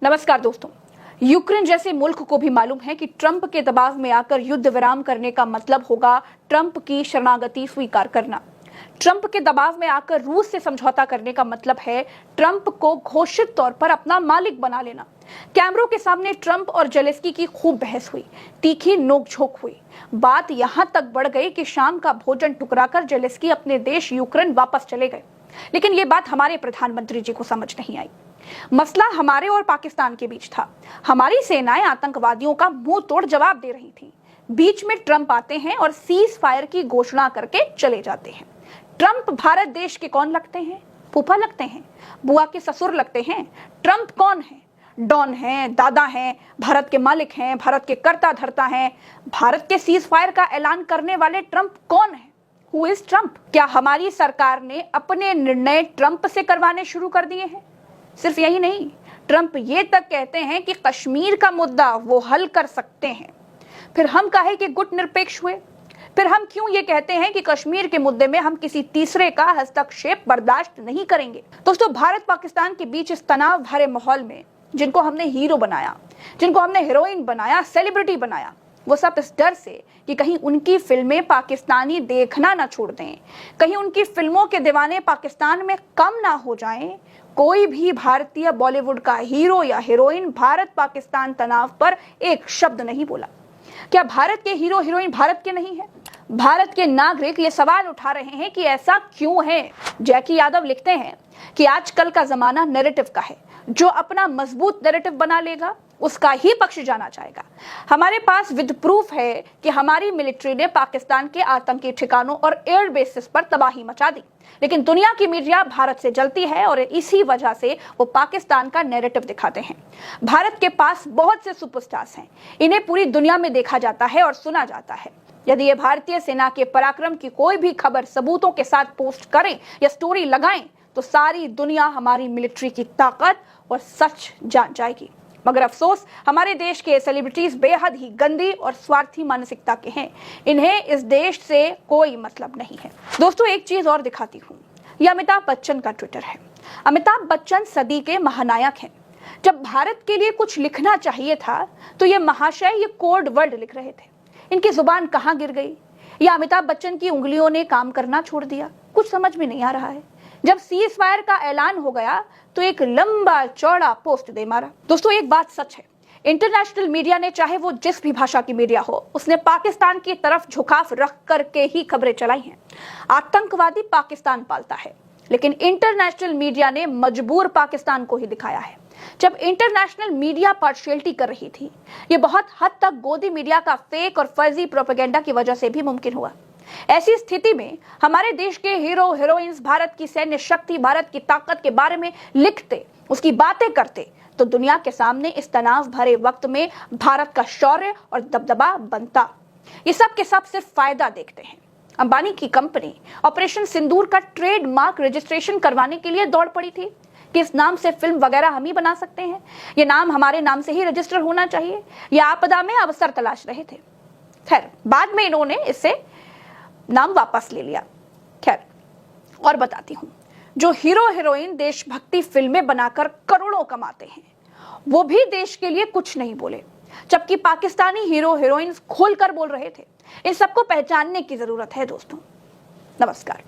नमस्कार दोस्तों। यूक्रेन जैसे मुल्क को भी मालूम है कि ट्रंप के दबाव में आकर युद्ध विराम करने का मतलब होगा ट्रंप की शरणागति स्वीकार करना। ट्रंप के दबाव में आकर रूस से समझौता करने का मतलब है ट्रंप को घोषित तौर पर अपना मालिक बना लेना। कैमरों के सामने ट्रंप और जेलेंस्की की खूब बहस हुई, तीखी नोकझोंक हुई। बात यहां तक बढ़ गई कि शाम का भोजन टुकराकर जेलेंस्की अपने देश यूक्रेन वापस चले गए। लेकिन ये बात हमारे प्रधानमंत्री जी को समझ नहीं आई। मसला हमारे और पाकिस्तान के बीच था। हमारी सेनाएं आतंकवादियों का मुंह तोड़ जवाब दे रही थी। बीच में ट्रंप आते हैं और सीज फायर की घोषणा करके चले जाते हैं। ट्रंप भारत देश के कौन लगते हैं? फूफा लगते हैं, बुआ के ससुर लगते हैं। ट्रंप कौन है? डॉन हैं, दादा हैं, भारत के मालिक हैं, भारत के कर्ता धर्ता हैं। भारत के सीज फायर का ऐलान करने वाले ट्रंप कौन है? Who is Trump? क्या हमारी सरकार ने अपने निर्णय ट्रंप से करवाने शुरू कर दिए हैं? सिर्फ यही नहीं, ट्रंप ये तक कहते हैं कि कश्मीर का मुद्दा वो हल कर सकते हैं। फिर हम काहे कि गुट निरपेक्ष हुए? फिर हम क्यों ये कहते हैं कि कश्मीर के मुद्दे में हम किसी तीसरे का हस्तक्षेप बर्दाश्त नहीं करेंगे? दोस्तों, भारत पाकिस्तान के बीच इस तनाव भरे माहौल में जिनको हमने हीरो बनाया, जिनको हमने हीरोइन बनाया, सेलिब्रिटी बनाया, वो सब इस डर से कि कहीं उनकी फिल्में पाकिस्तानी देखना ना छोड़ दें, कहीं उनकी फिल्मों के दीवाने पाकिस्तान में कम ना हो जाएं, कोई भी भारतीय बॉलीवुड का हीरो या हीरोइन भारत पाकिस्तान तनाव पर एक शब्द नहीं बोला। क्या भारत के हीरो हीरोइन भारत के नहीं है? भारत के नागरिक ये सवाल उठा रहे हैं कि ऐसा क्यों है? जैकी यादव लिखते हैं कि आजकल का जमाना नैरेटिव का है। जो अपना मजबूत नैरेटिव बना लेगा उसका ही पक्ष जाना चाहेगा। हमारे पास विद प्रूफ है कि हमारी मिलिट्री ने पाकिस्तान के आतंकी ठिकानों और एयर बेसिस पर तबाही मचा दी। लेकिन दुनिया की मीडिया भारत से जलती है और इसी वजह से वो पाकिस्तान का नैरेटिव दिखाते हैं। भारत के पास बहुत से सुपरस्टार्स हैं, इन्हें पूरी दुनिया में देखा जाता है और सुना जाता है। यदि ये भारतीय सेना के पराक्रम की कोई भी खबर सबूतों के साथ पोस्ट करें या स्टोरी लगाएं तो सारी दुनिया हमारी मिलिट्री की ताकत और सच जान जाएगी। मगर अफसोस, हमारे देश के सेलिब्रिटीज बेहद ही गंदी और स्वार्थी मानसिकता के हैं। इन्हें इस देश से कोई मतलब नहीं है। दोस्तों, एक चीज और दिखाती हूँ। यह अमिताभ बच्चन का ट्विटर है। अमिताभ बच्चन सदी के महानायक हैं। जब भारत के लिए कुछ लिखना चाहिए था तो ये महाशय ये कोड वर्ड लिख रहे थे। इनकी जुबान कहाँ गिर गई? या अमिताभ बच्चन की उंगलियों ने काम करना छोड़ दिया? कुछ समझ में नहीं आ रहा है। जब सीज फायर का ऐलान हो गया तो एक लंबा चौड़ा पोस्ट दे मारा। दोस्तों, एक बात सच है, इंटरनेशनल मीडिया ने, चाहे वो जिस भी भाषा की मीडिया हो, उसने पाकिस्तान की तरफ झुकाव रख करके ही खबरें चलाई हैं। आतंकवादी पाकिस्तान पालता है, लेकिन इंटरनेशनल मीडिया ने मजबूर पाकिस्तान को ही दिखाया है। जब इंटरनेशनल मीडिया पार्शियलिटी कर रही थी, ये बहुत हद तक गोदी मीडिया का फेक और फर्जी प्रोपेगेंडा की वजह से भी मुमकिन हुआ। ऐसी स्थिति में हमारे देश के हीरो हीरोइंस भारत की सैन्य शक्ति, भारत की ताकत के बारे में लिखते, उसकी बातें करते तो दुनिया के सामने इस तनाव भरे वक्त में भारत का शौर्य और दबदबा बनता। ये सब के सब सिर्फ फायदा देखते हैं। अंबानी की कंपनी ऑपरेशन सिंदूर का ट्रेडमार्क रजिस्ट्रेशन करवाने के लिए दौड़ पड़ी थी कि इस नाम से फिल्म वगैरह हम ही बना सकते हैं, ये नाम हमारे नाम से ही रजिस्टर होना चाहिए। ये आपदा में अवसर तलाश रहे थे। खैर, बाद में इन्होंने इससे नाम वापस ले लिया। खैर, और बताती हूँ, जो हीरो हीरोइन देशभक्ति फिल्में बनाकर करोड़ों कमाते हैं वो भी देश के लिए कुछ नहीं बोले, जबकि पाकिस्तानी हीरो हीरोइंस खोलकर बोल रहे थे। इन सबको पहचानने की जरूरत है दोस्तों। नमस्कार।